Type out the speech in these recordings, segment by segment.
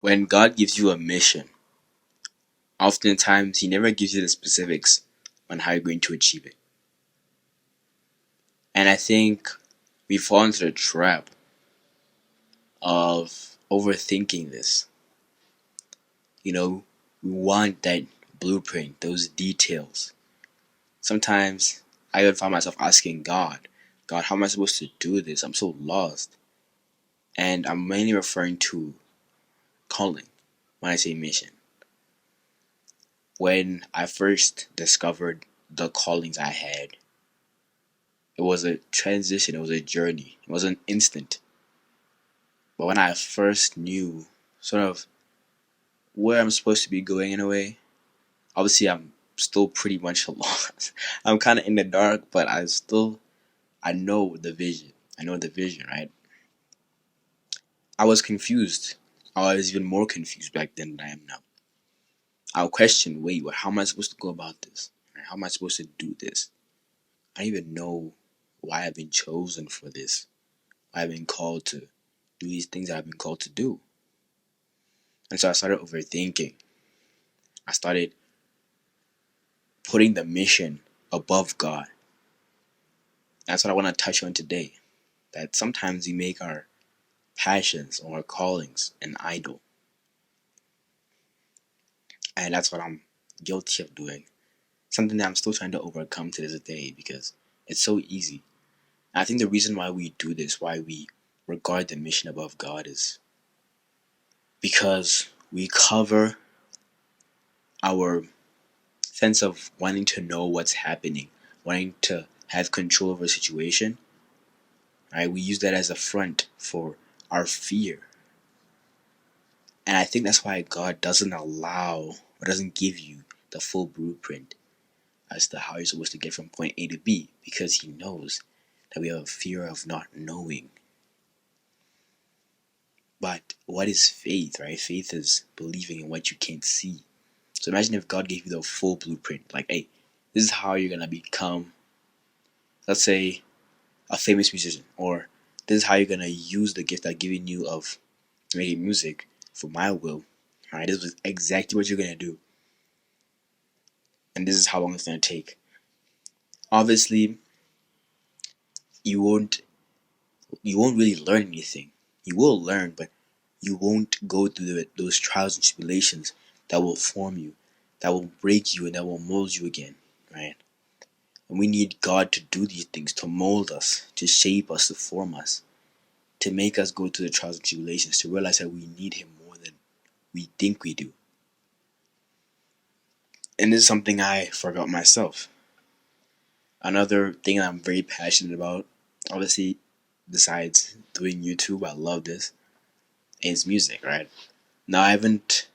When God gives you a mission, oftentimes He never gives you the specifics on how you're going to achieve it. And I think we fall into the trap of overthinking this. You know, we want that blueprint, those details. Sometimes I even find myself asking God, how am I supposed to do this? I'm so lost. And I'm mainly referring to calling when I say mission. When I first discovered the callings I had, it was a transition, it was a journey, it wasn't instant. But when I first knew sort of where I'm supposed to be going in a way, obviously I'm still pretty much lost. I'm kind of in the dark, but I know the vision. I know the vision, right? I was confused. I was even more confused back then than I am now. I'll question, wait, how am I supposed to go about this? How am I supposed to do this? I don't even know why I've been chosen for this. Why I've been called to do these things that I've been called to do. And so I started overthinking. I started putting the mission above God. That's what I want to touch on today. That sometimes we make our passions or our callings an idol. And that's what I'm guilty of doing. Something that I'm still trying to overcome to this day because it's so easy. And I think the reason why we do this, why we regard the mission above God, is because we cover our sense of wanting to know what's happening, wanting to have control over a situation. Right? We use that as a front for our fear. And I think that's why God doesn't allow or doesn't give you the full blueprint as to how you're supposed to get from point A to B, because He knows that we have a fear of not knowing. But what is faith, right? Faith is believing in what you can't see. So imagine if God gave you the full blueprint. Like, hey, this is how you're going to become, let's say, a famous musician. Or this is how you're going to use the gift I've given you of making music for my will. Alright, this is exactly what you're going to do. And this is how long it's going to take. Obviously, you won't really learn anything. You will learn, but you won't go through those trials and tribulations that will form you, that will break you, and that will mold you again, right? And we need God to do these things, to mold us, to shape us, to form us, to make us go through the trials and tribulations, to realize that we need Him more than we think we do. And this is something I forgot myself. Another thing I'm very passionate about, obviously, besides doing YouTube, I love this, is music, right? Now, I haven't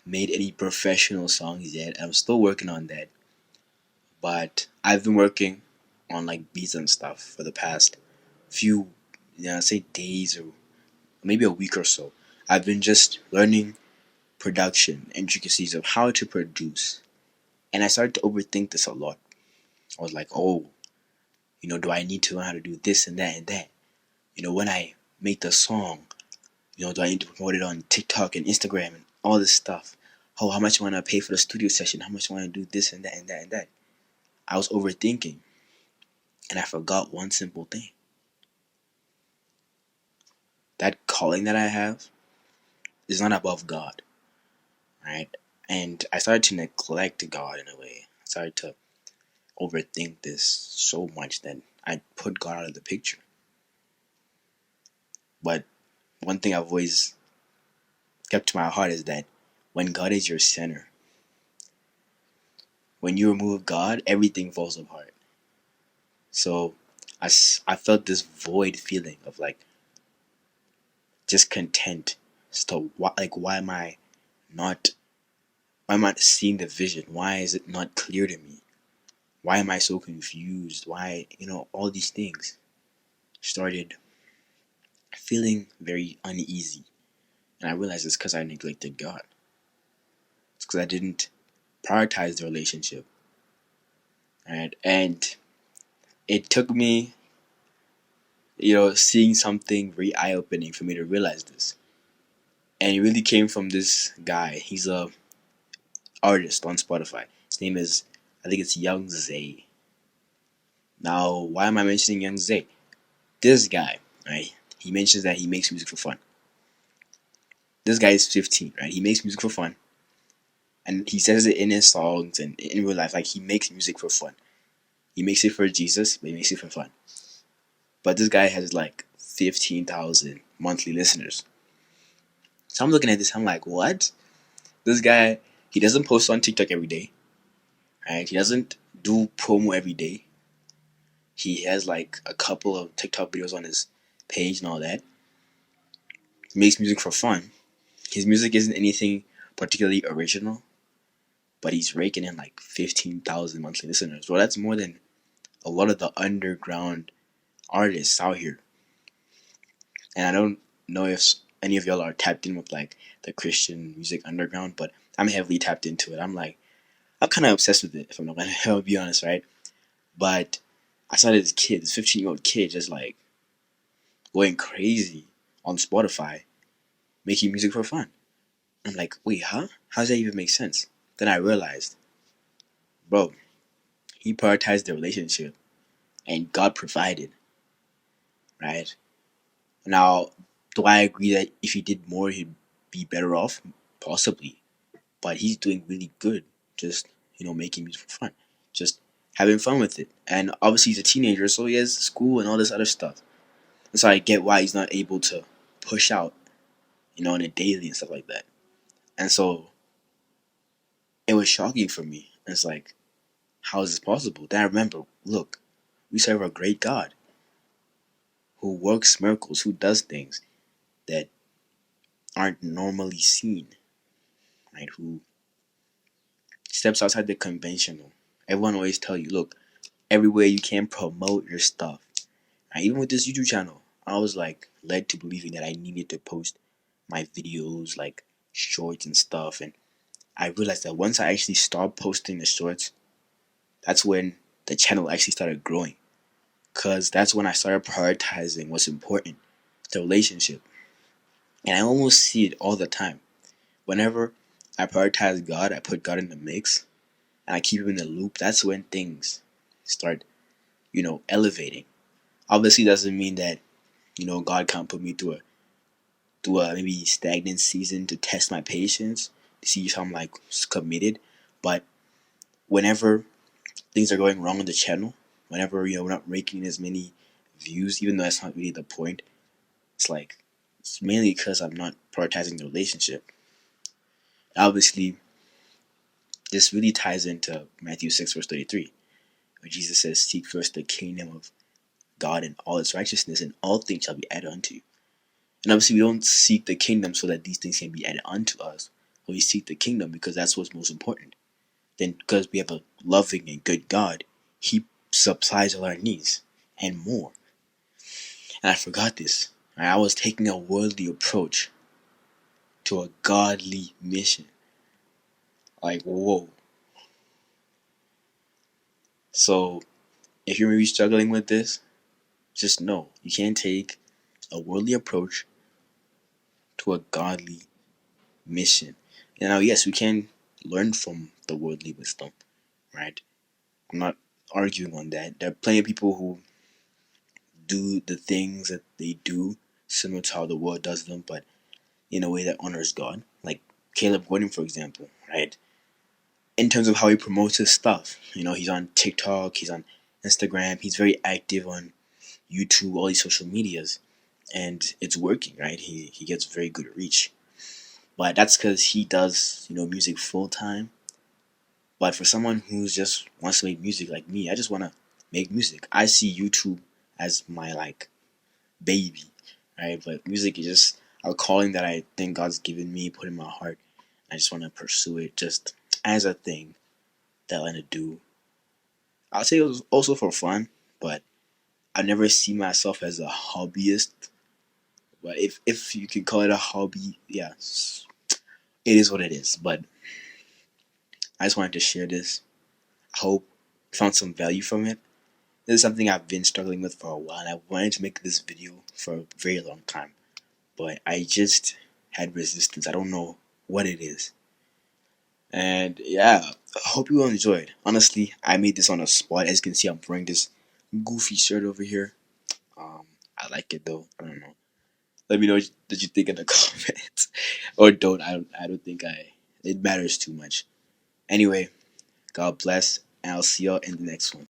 made any professional songs yet. I'm still working on that. But I've been working on like beats and stuff for the past few, say days or maybe a week or so. I've been just learning production, intricacies of how to produce. And I started to overthink this a lot. I was like, oh, do I need to learn how to do this and that and that? When I make the song, do I need to promote it on TikTok and Instagram and all this stuff? Oh, how much I want to pay for the studio session? How much I want to do this and that and that and that? I was overthinking, and I forgot one simple thing. That calling that I have is not above God, right? And I started to neglect God in a way. I started to overthink this so much that I put God out of the picture. But one thing I've always kept to my heart is that when God is your center, when you remove God, everything falls apart. So I felt this void feeling of like just content. So why am I not seeing the vision? Why is it not clear to me? Why am I so confused? Why, all these things started feeling very uneasy. And I realized it's because I neglected God. It's because I didn't prioritize the relationship. Right? And it took me, seeing something very eye opening for me to realize this. And it really came from this guy. He's a artist on Spotify. His name is, I think it's Young Zay. Now, why am I mentioning Young Zay? This guy, right? He mentions that he makes music for fun. This guy is 15, right? He makes music for fun, and he says it in his songs and in real life. Like, he makes music for fun. He makes it for Jesus, but he makes it for fun. But this guy has like 15,000 monthly listeners. So I'm looking at this. I'm like, what? This guy, he doesn't post on TikTok every day, right? He doesn't do promo every day. He has like a couple of TikTok videos on his page and all that. He makes music for fun. His music isn't anything particularly original, but he's raking in like 15,000 monthly listeners. Well, that's more than a lot of the underground artists out here. And I don't know if any of y'all are tapped in with like the Christian music underground, but I'm heavily tapped into it. I'm kind of obsessed with it, if I'm not gonna be honest, right? But I saw this kid, this 15-year-old kid, just like going crazy on Spotify, making music for fun. I'm like, wait, huh? How does that even make sense? Then I realized, bro, he prioritized the relationship, and God provided, right? Now, do I agree that if he did more, he'd be better off? Possibly. But he's doing really good, just, making music for fun. Just having fun with it. And obviously, he's a teenager, so he has school and all this other stuff. And so I get why he's not able to push out, on a daily and stuff like that. And so it was shocking for me. It's like, how is this possible? Then I remember, look, we serve a great God who works miracles, who does things that aren't normally seen, right? Who steps outside the conventional. Everyone always tell you, look, everywhere you can promote your stuff. Right? Even with this YouTube channel, I was like led to believing that I needed to post my videos, like shorts and stuff. And I realized that once I actually stopped posting the shorts, that's when the channel actually started growing. Because that's when I started prioritizing what's important, the relationship. And I almost see it all the time. Whenever I prioritize God, I put God in the mix, and I keep him in the loop, that's when things start, elevating. Obviously, doesn't mean that, God can't put me through a maybe stagnant season to test my patience, to see if I'm like committed. But whenever things are going wrong on the channel, whenever we're not making as many views, even though that's not really the point, it's like it's mainly because I'm not prioritizing the relationship. Obviously, this really ties into Matthew 6 verse 33, where Jesus says, "Seek first the kingdom of God and all its righteousness, and all things shall be added unto you." And obviously, we don't seek the kingdom so that these things can be added unto us. But we seek the kingdom because that's what's most important. Then, because we have a loving and good God, He supplies all our needs and more. And I forgot this. Right? I was taking a worldly approach to a godly mission. Like, whoa. So, if you're maybe struggling with this, just know you can't take a worldly approach to a godly mission. And now, yes, we can learn from the worldly wisdom, right? I'm not arguing on that. There are plenty of people who do the things that they do similar to how the world does them, but in a way that honors God. Like Caleb Gordon, for example, right? In terms of how he promotes his stuff, he's on TikTok, he's on Instagram, he's very active on YouTube, all these social medias, and it's working, right? He gets very good reach, but that's because he does music full time. But for someone who just wants to make music like me, I just want to make music. I see YouTube as my like baby, right? But music is just a calling that I think God's given me, put in my heart. I just want to pursue it just as a thing that I want to do. I'll say it was also for fun, but I never see myself as a hobbyist. But if you can call it a hobby, yeah, it is what it is. But I just wanted to share this. I hope you found some value from it. This is something I've been struggling with for a while, and I wanted to make this video for a very long time. But I just had resistance. I don't know what it is. And yeah, I hope you all enjoyed. Honestly, I made this on a spot. As you can see, I'm wearing this goofy shirt over here. I like it though. I don't know. Let me know what you think in the comments, or don't. I don't think it matters too much. Anyway, God bless, and I'll see y'all in the next one.